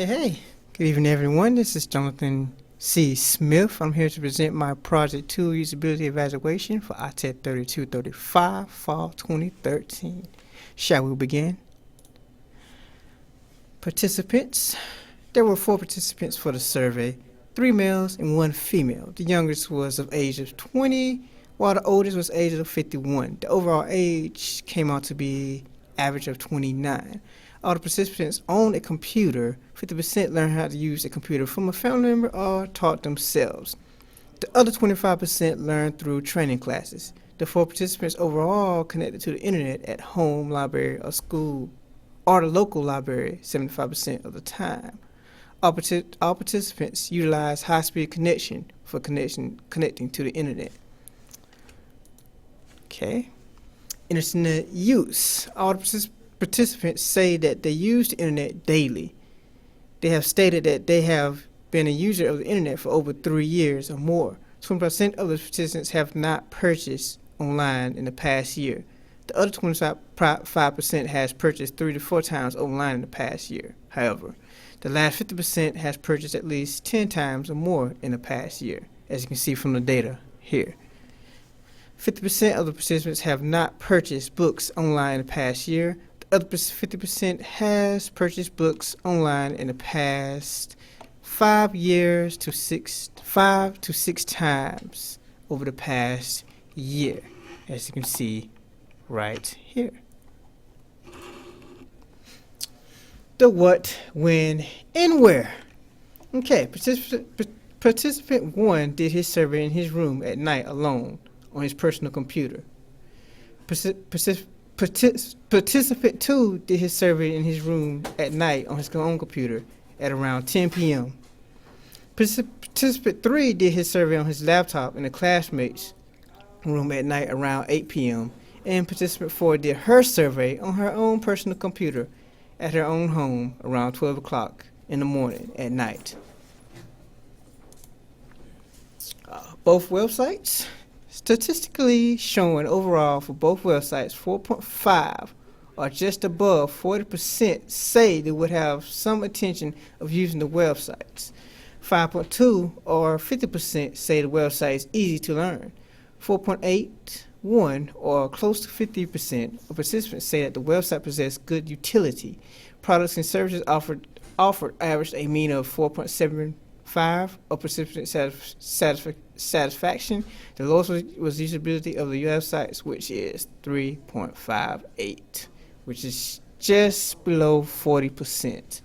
Hey, good evening everyone. This is Jonathan C. Smith. I'm here to present my Project 2 Usability Evaluation for Itec 3235, Fall 2013. Shall we begin? Participants. There were 4 participants for the survey, 3 males and 1 female. The youngest was of age of 20, while the oldest was age of 51. The overall age came out to be average of 29. All the participants own a computer. 50% learned how to use a computer from a family member or taught themselves. The other 25% learned through training classes. The 4 participants overall connected to the internet at home, library, or school, or the local library 75% of the time. All participants utilize high-speed connection for connecting to the internet. Okay. Internet use. All the participants say that they use the internet daily. They have stated that they have been a user of the internet for over 3 years or more. 20% of the participants have not purchased online in the past year. The other 25% has purchased 3 to 4 times online in the past year. However, the last 50% has purchased at least 10 times or more in the past year, as you can see from the data here. 50% of the participants have not purchased books online in the past year. The other 50% has purchased books online in the past 5 to 6 times over the past year, as you can see right here. The what, when, and where. Okay, participant 1 did his survey in his room at night alone on his personal computer. Participant 2 did his survey in his room at night on his own computer at around 10 p.m. Participant 3 did his survey on his laptop in a classmate's room at night around 8 p.m. And participant 4 did her survey on her own personal computer at her own home around 12 o'clock in the morning at night. Both websites. Statistically showing overall for both websites, 4.5 or just above 40% say they would have some intention of using the websites. 5.2 or 50% say the website is easy to learn. 4.81 or close to 50% of participants say that the website possesses good utility. Products and services offered averaged a mean of 4.75 of participant satisfaction. The lowest was usability of the websites, which is 3.58, which is just below 40%.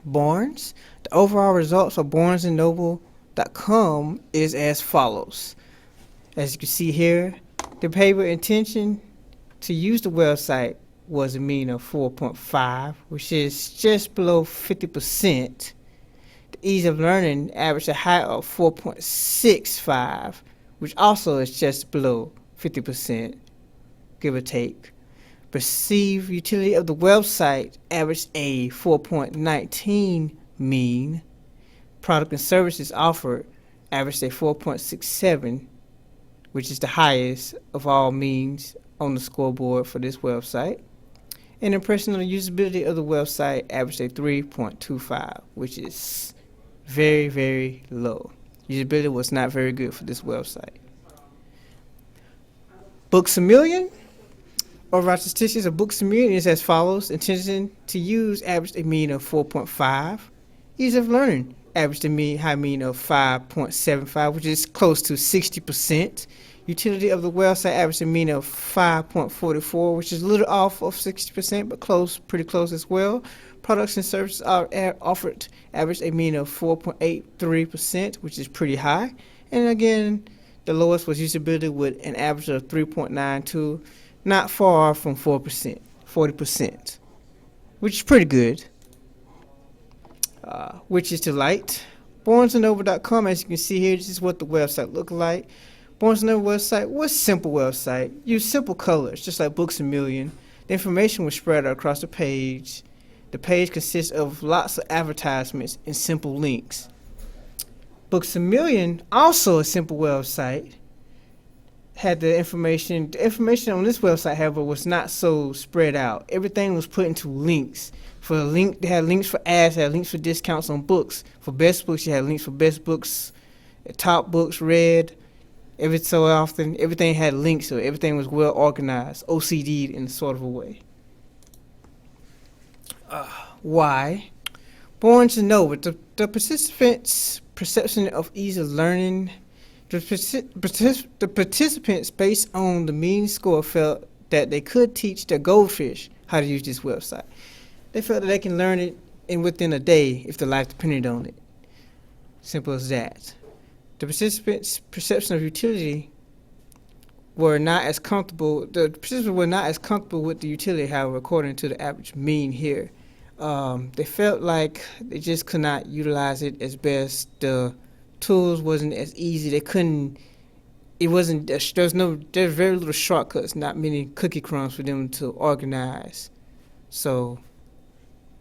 Barnes. The overall results of BarnesandNoble.com is as follows. As you can see here, the behavior intention to use the website was a mean of 4.5, which is just below 50%. The ease of learning averaged a high of 4.65, which also is just below 50%, give or take. Perceived utility of the website averaged a 4.19 mean. Product and services offered averaged a 4.67, which is the highest of all means on the scoreboard for this website. And impression on the usability of the website averaged a 3.25, which is very, very low. Usability was not very good for this website. Books a Million. Overall statistics of Books a Million is as follows. Intention to use averaged a mean of 4.5. Ease of learning averaged a high mean of 5.75, which is close to 60%. Utility of the website averaged a mean of 5.44, which is a little off of 60%, but pretty close as well. Products and services are offered averaged a mean of 4.83%, which is pretty high. And again, the lowest was usability with an average of 3.92, not far from 40%, which is pretty good. Which is to light. BarnesandNoble.com, as you can see here, this is what the website looked like. Barnes & Noble website was a simple website. Used simple colors, just like Books a Million. The information was spread out across the page. The page consists of lots of advertisements and simple links. Books a Million, also a simple website. had the information. The information on this website, however, was not so spread out. Everything was put into links. For the link, they had links for ads, they had links for discounts on books. For best books, you had links for best books, top books, read. Every so often, everything had links, so everything was well organized, OCD'd in sort of a way. Why? Born to know, but the participants' perception of ease of learning. The participants, based on the mean score, felt that they could teach their goldfish how to use this website. They felt that they can learn it within a day if their life depended on it. Simple as that. The participants' perception of utility were not as comfortable. The participants were not as comfortable with the utility, however, according to the average mean here. They felt like they just could not utilize it as best. The tools wasn't as easy. They couldn't. It wasn't. There's very little shortcuts. Not many cookie crumbs for them to organize. So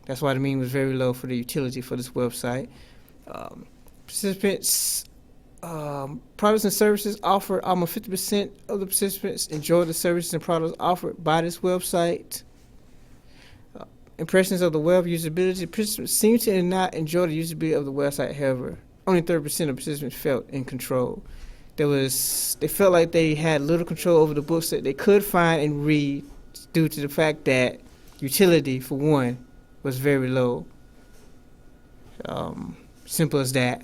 that's why the mean was very low for the utility for this website. Participants. Products and services offered. Almost 50% of the participants enjoyed the services and products offered by this website. Impressions of the web usability. Participants seem to not enjoy the usability of the website, however. Only 30% of participants felt in control. They felt like they had little control over the books that they could find and read due to the fact that utility, for one, was very low. Simple as that.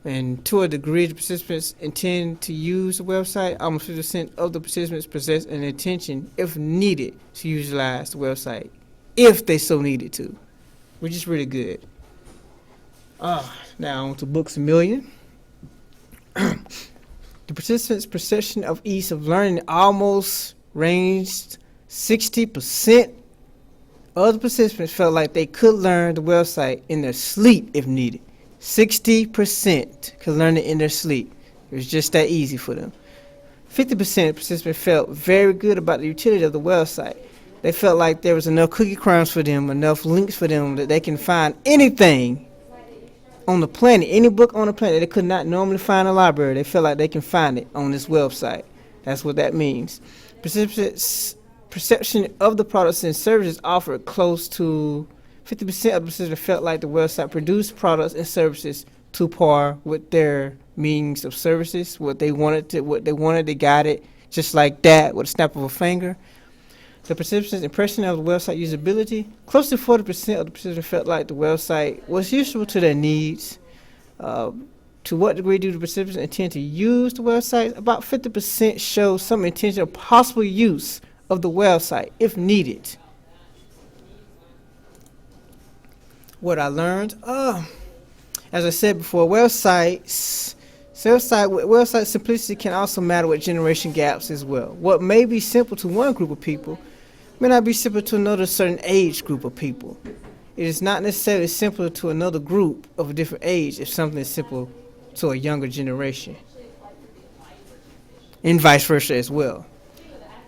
And to a degree, the participants intend to use the website. Almost 50% of the participants possess an intention, if needed, to utilize the website, if they so needed to, which is really good. Now on to Books A Million. The participants' perception of ease of learning almost ranged 60%. Other participants felt like they could learn the website in their sleep if needed. 60% could learn it in their sleep. It was just that easy for them. 50% of participants felt very good about the utility of the website. They felt like there was enough cookie crumbs for them, enough links for them that they can find anything on the planet, any book on the planet they could not normally find in a library. They feel like they can find it on this website. That's what that means. Participants' perception of the products and services offered close to 50% of the participants felt like the website produced products and services to par with their means of services. What they wanted, they got it just like that with a snap of a finger. The participants' impression of the website usability, close to 40% of the participants felt like the website was useful to their needs. To what degree do the participants intend to use the website? About 50% show some intention of possible use of the website if needed. What I learned, as I said before, website simplicity can also matter with generation gaps as well. What may be simple to one group of people may not be simple to another certain age group of people. It is not necessarily simple to another group of a different age if something is simple to a younger generation, and vice versa as well.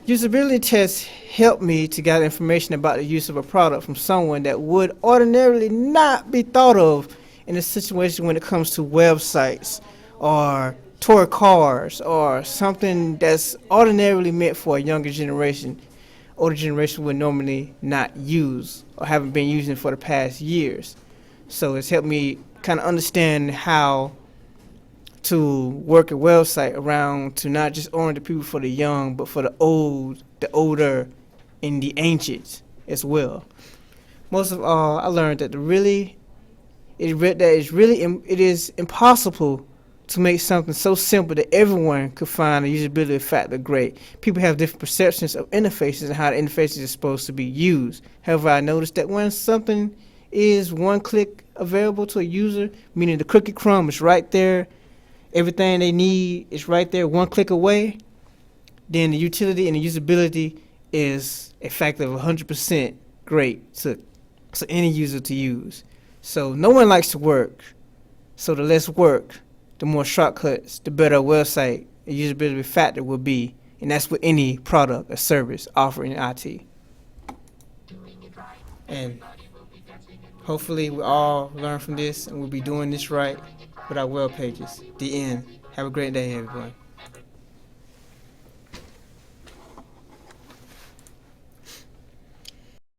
Usability tests help me to gather information about the use of a product from someone that would ordinarily not be thought of in a situation when it comes to websites or toy cars or something that's ordinarily meant for a younger generation. Older generation would normally not use or haven't been using for the past years. So it's helped me kind of understand how to work a website around to not just orient the people for the young, but for the old, the older, and the ancients as well. Most of all, I learned that it is impossible to make something so simple that everyone could find the usability factor great. People have different perceptions of interfaces and how the interfaces are supposed to be used. However, I noticed that when something is one click available to a user, meaning the cookie crumb is right there, everything they need is right there, one click away, then the utility and the usability is a factor of 100% great to any user to use. So no one likes to work. So the less work, the more shortcuts, the better a website and usability factor will be. And that's with any product or service offered in IT. And hopefully we all learn from this and we'll be doing this right with our web pages. The end. Have a great day, everyone.